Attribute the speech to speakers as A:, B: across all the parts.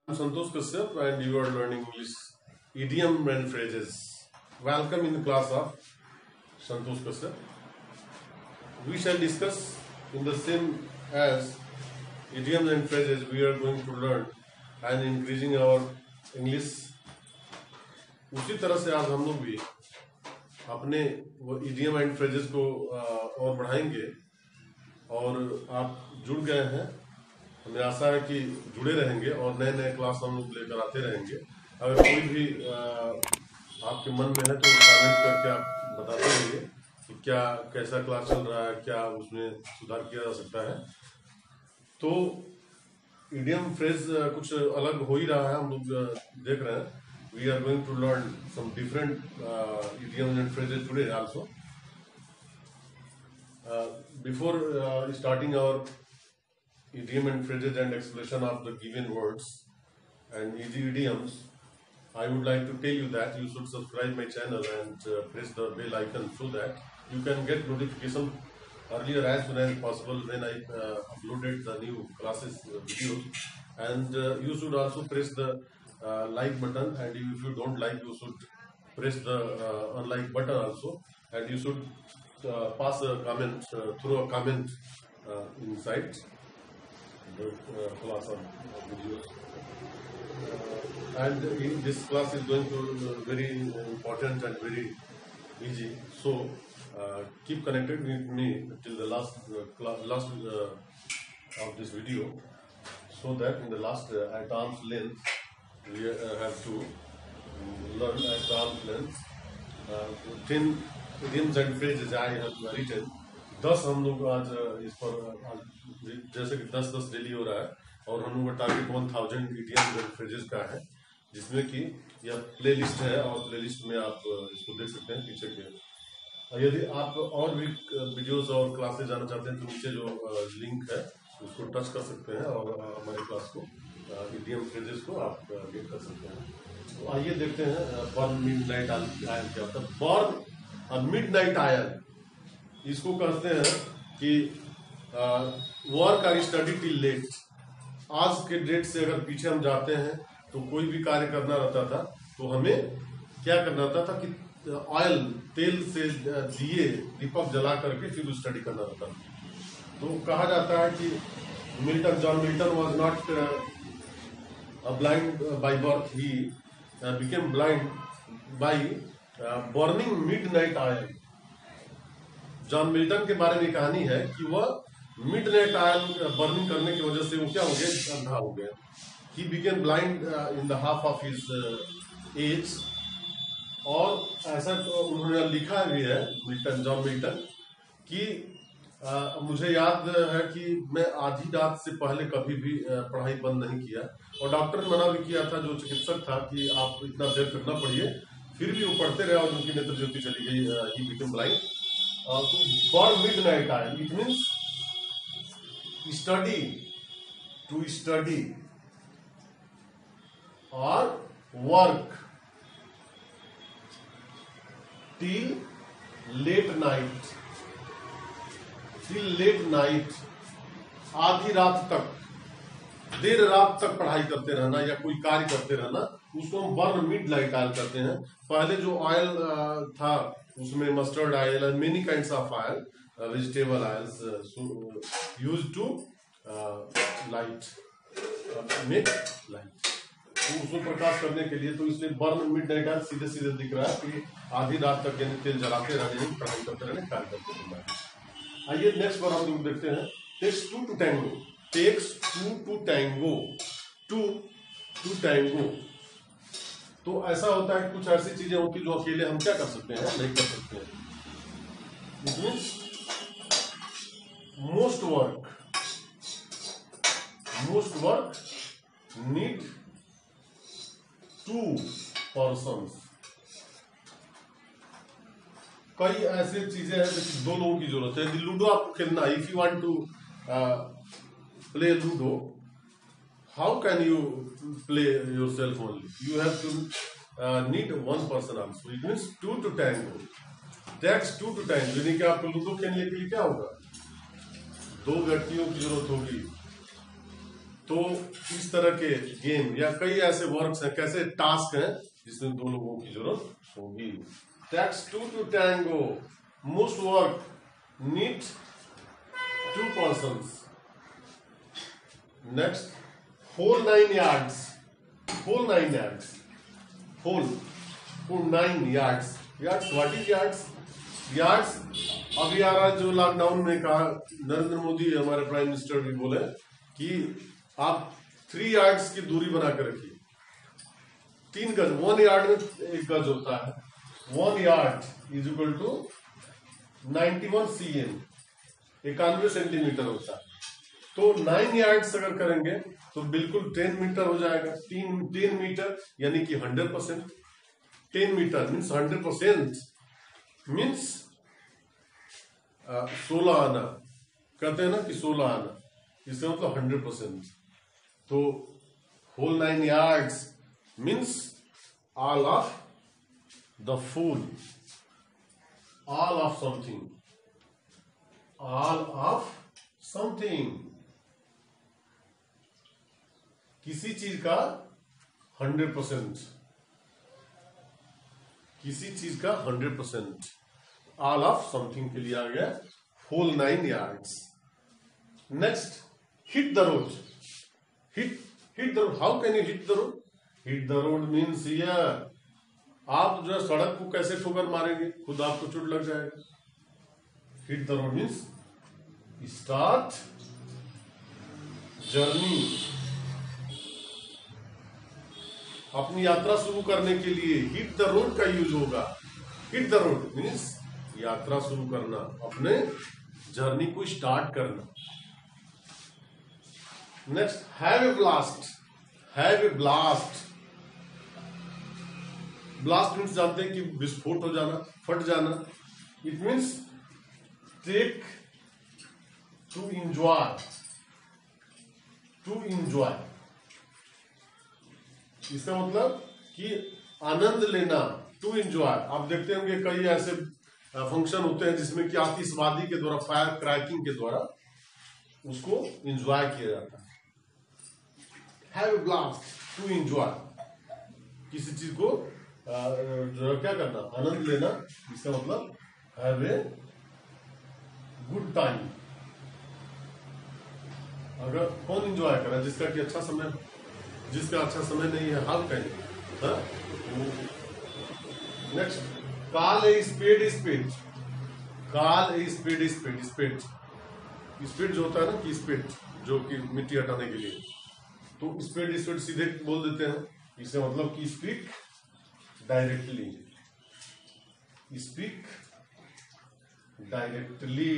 A: I'm Santosh Kashyap and you are learning English idiom and phrases. Welcome in the class of Santosh Kashyap. We shall discuss in the same as idioms and phrases we are going to learn and increasing our English. उसी तरह से आज हम लोग भी अपने वो idiom and phrases को और बढ़ाएंगे और आप जुड़ गए हैं। हमें आशा है कि जुड़े रहेंगे और नए नए क्लास हम लोग लेकर आते रहेंगे। अगर कोई भी आपके मन में है तो कमेंट करके आप बताते रहिए कि क्या कैसा क्लास चल रहा है, क्या उसमें सुधार किया जा सकता है। तो इडियम फ्रेज कुछ अलग हो ही रहा है, हम लोग देख रहे हैं। We are going to learn some different idioms and phrases today also. Before starting our idiom and phrases and explanation of the given words and easy idioms, I would like to tell you that you should subscribe my channel and press the bell icon so that you can get notification earlier as soon as possible when I uploaded the new classes videos. And you should also press the like button, and if you don't like, you should press the unlike button also, and you should pass a comment, throw a comment inside the class of videos. And this class is going to very important and very easy. So keep connected with me till the last of this video, so that in the last at arm's length we have to learn at arm's length 10 idioms and phrases I have written. 10 हम लोग आज इस पर जैसे कि 10 daily हो रहा है और हम लोग का टारगेट 1000 इडियम्स एंड फ्रेजेस का है, जिसमें कि यह प्लेलिस्ट है और प्लेलिस्ट में आप इसको देख सकते हैं पीछे के। यदि आप और भी वीडियोस और क्लासेस जाना चाहते हैं तो नीचे जो लिंक है उसको टच कर सकते हैं और हमारे क्लास को इडियम फ्रेजेस को आप गेट कर सकते हैं। तो आइए देखते हैं बर्न मिडनाइट आयल क्या होता है। बर्न मिडनाइट आयल इसको कहते हैं कि work or study till late. आज के डेट से अगर पीछे हम जाते हैं तो कोई भी कार्य करना रहता था तो हमें क्या करना रहता था कि ऑयल तेल से दिए दीपक जला करके फिर स्टडी करना रहता था। तो कहा जाता है कि John Milton was not blind by birth, he became blind by burning midnight oil. John Milton के बारे में कहानी है कि वह मिडनाइट ऑयल बर्निंग करने की वजह से वो क्या हो गया, अंधा हो गया। ही became blind in the half of his age. और ऐसा तो उन्होंने लिखा भी है जॉन मिल्टन कि मुझे याद है कि मैं आधी रात से पहले कभी भी पढ़ाई बंद नहीं किया, और डॉक्टर ने मना भी किया था, जो चिकित्सक था, कि आप इतना देर तक न पढ़िए। फिर भी वो पढ़ते रहे और उनकी नेत्र ज्योति चली गई। He became blind. तो burn midnight oil it means study, to study और work till late night, till late night, आधी रात तक, देर रात तक पढ़ाई करते रहना या कोई कार्य करते रहना, उसको हम बर्न मिडनाइट ऑयल करते हैं। पहले जो ऑयल था उसमें mustard oil and many kinds of oil, vegetable oils used to light, make light, तो उसको प्रकाश करने के लिए। तो इसलिए बर्न मिडनाइट ऑयल सीधे सीधे दिख रहा है कि आधी रात तक यानी तेल जलाते रहने, पढ़ाई करते रहने, कार्य करते रहना। आइए नेक्स्ट बार हम लोग देखते हैं takes two to tango. Takes two to tango, two to tango. तो ऐसा होता है कुछ ऐसी चीजें होती जो अकेले हम क्या कर सकते हैं, नहीं कर सकते हैं। It means most work need to persons. कई ऐसी चीजें हैं जैसे 2 लोगों की जरूरत है। लूडो आपको खेलना, if you want to play ludo, how can you play yourself only? You have to need one person also. It means 2 to tango. Takes 2 to tango. यानी कि आपको लूडो खेलने के लिए क्या होगा, 2 व्यक्तियों की जरूरत होगी। तो इस तरह के गेम या कई ऐसे वर्क्स हैं, कैसे टास्क हैं जिसमें 2 लोगों की जरूरत होगी। Takes 2 to tango, most work need 2 persons। Next, whole 9 yards, whole 9 yards, whole 9 yards, yards, what is yards? yards अभी आ रहा है जो लॉकडाउन में कहा नरेंद्र मोदी हमारे प्राइम मिनिस्टर भी बोले कि आप 3 yards की दूरी बना कर रखिए, 3 गज, 1 yard में 1 गज होता है, 1 yard is equal to 91 cm, 91 centimetre होता है। तो 9 yards अगर करेंगे तो बिल्कुल 10 मीटर हो जाएगा, 3 मीटर यानी कि 100%, 10 मीटर मीन्स 100% मीन्स 16 आना, कहते हैं ना कि 16 आना, इससे मतलब 100%। तो whole 9 yards means all of the full, all of something, all of something, किसी चीज का 100%, किसी चीज का 100%, ऑल ऑफ समथिंग के लिए आ गया whole 9 yards। Next, hit the road, hit the road, how can you hit the road? Hit the road means here, आप जो है सड़क को कैसे ठोकर मारेंगे, खुद आपको चोट लग जाएगा। Hit the road means start journey, अपनी यात्रा शुरू करने के लिए हिट द रोड का यूज होगा। हिट द रोड मीन्स यात्रा शुरू करना, अपने जर्नी को स्टार्ट करना। Next, have a blast, have a blast, blast means जानते हैं कि विस्फोट हो जाना, फट जाना। It means take to enjoy, to enjoy, इसका मतलब कि आनंद लेना, टू एंजॉय। आप देखते होंगे कई ऐसे फंक्शन होते हैं जिसमें कि आतिशबाजी के द्वारा, फायर क्रैकिंग के द्वारा उसको एंजॉय किया जाता है। Have a blast, to enjoy, किसी चीज को जो क्या करना, आनंद लेना, इसका मतलब हैव ए गुड टाइम। अगर कौन एंजॉय करा, जिसका कि अच्छा समय, जिसका अच्छा समय नहीं है, how can. Next, call a spade spade, call a spade spade, spade spade जो होता है ना कि स्पेड जो कि मिट्टी हटाने के लिए, तो स्पेड स्पेड सीधे बोल देते हैं, इससे मतलब कि स्पीक डायरेक्टली, स्पीक डायरेक्टली,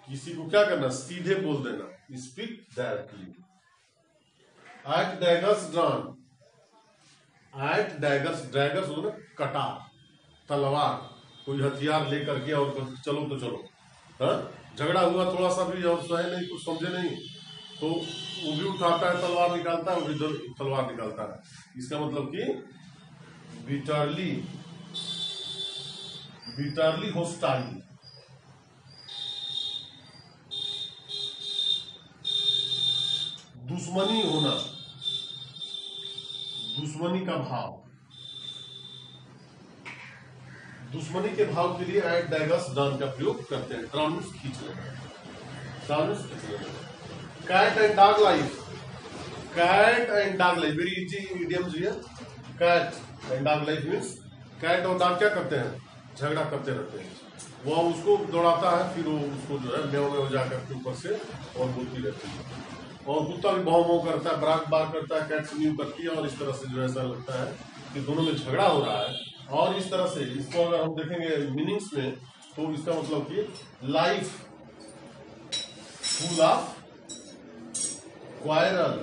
A: किसी को क्या करना, सीधे बोल देना, speak directly. At daggers drawn, at daggers, daggers होता है कटार, तलवार, कोई हथियार लेकर के और चलो तो चलो, हाँ झगड़ा हुआ थोड़ा सा भी और सहे नहीं, कुछ समझे नहीं, तो वो भी उठाता है तलवार निकालता है, वो भी तलवार निकालता है। इसका मतलब कि बिटरली, बिटरली होस्टाइल, दुश्मनी होना, दुश्मनी का भाव, दुश्मनी के भाव के लिए एट डैगर्स ड्रॉन का प्रयोग करते हैं। ड्रॉन खींच लेना, ड्रॉन खींच लेना। Cat and dog life, cat and dog life, very easy idioms here. Cat and dog life means cat और डॉग क्या करते हैं, झगड़ा करते रहते हैं, वो उसको दौड़ाता है, फिर वो उसको जो है म्याऊ म्याऊ जाकर के ऊपर से और बोलती रहती है, और कुत्ता भी भाव भाव करता है, ब्राक बार करता है, कैट न्यू करती है, और इस तरह से जो ऐसा लगता है कि दोनों में झगड़ा हो रहा है। और इस तरह से इसको अगर हम देखेंगे मीनिंग्स में, तो इसका मतलब कि लाइफ फुल ऑफ क्वायरल,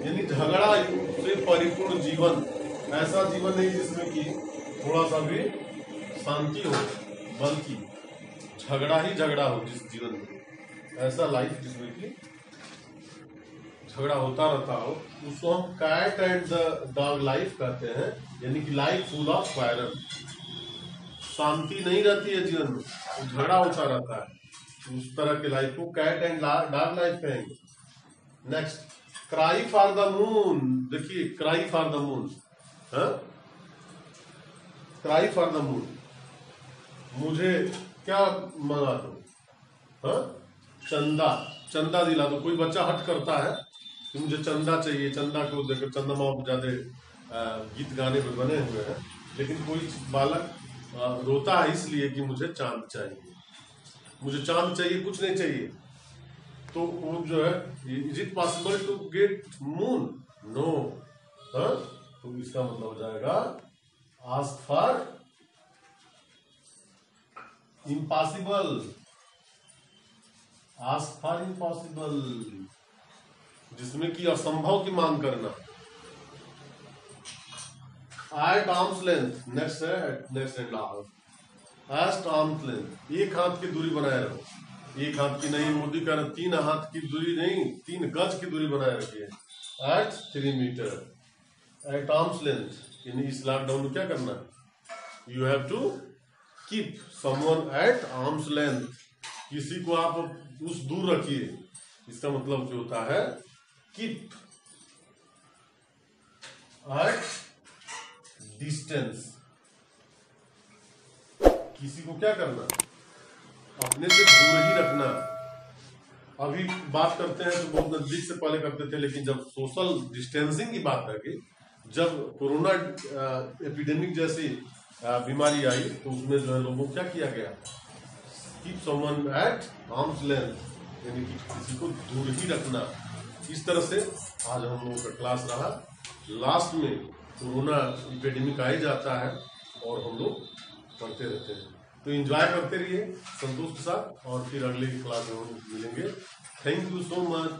A: यानी झगड़ा से परिपूर्ण जीवन, ऐसा जीवन नहीं जिसमें कि थोड़ा सा भी शांति हो, बल्कि झगड़ा ही झगड़ा हो जिस जीवन में, ऐसा लाइफ जिसमें कि झगड़ा होता रहता हो, उसको हम cat and the dog life कहते हैं, यानी कि लाइफ फुल ऑफ क्वायरल, शांति नहीं रहती है जीवन में, झगड़ा होता रहता है। उस तरह की लाइफ को कैट एंड डॉग लाइफ कहेंगे। Next, cry for the moon. देखिए, cry for the moon, cry for the moon, मुझे क्या मंगा दो, चंदा, चंदा दिला दो। कोई बच्चा हट करता है कि मुझे चंदा चाहिए, चंदा को देखकर चंदा ज्यादा गीत गाने पे बने हुए हैं, लेकिन कोई बालक रोता है इसलिए कि मुझे चांद चाहिए, मुझे चांद चाहिए, कुछ नहीं चाहिए। तो वो जो है, is it possible to get moon? No. तो इसका मतलब हो जाएगा ask for impossible, ask for impossible, जिसमें कि असंभव की मांग करना। एट आर्म्स लेंथ, नेक्स्ट है next and at arm's length, एक हाथ की दूरी बनाए रहो। एक हाथ की नहीं, मोदी कह रहे 3 हाथ की दूरी नहीं, 3 गज की दूरी बनाए रखिए। At 3 meter, at arm's length, यानी इस लॉकडाउन में क्या करना है? You have to keep someone at arm's length, किसी को आप उस दूर रखिए। इसका मतलब जो होता है कीप एट डिस्टेंस, किसी को क्या करना? अपने से दूर ही रखना। अभी बात करते हैं तो बहुत नजदीक से पहले करते थे, लेकिन जब सोशल डिस्टेंसिंग की बात है कि जब कोरोना एपिडेमिक जैसी बीमारी आई, तो उसमें जो है लोगों को क्या किया गया? Keep someone at arm's length, यानी कि किसी को दूर ही रखना। इस तरह से आज हम लोगों का क्लास रहा। लास्ट में कोरोना एपिडेमिक आ ही जाता है और हम लोग पढ़ते रहते हैं। तो एंजॉय करते रहिए संतोष के साथ, और फिर अगले क्लास में हम मिलेंगे। Thank you so much.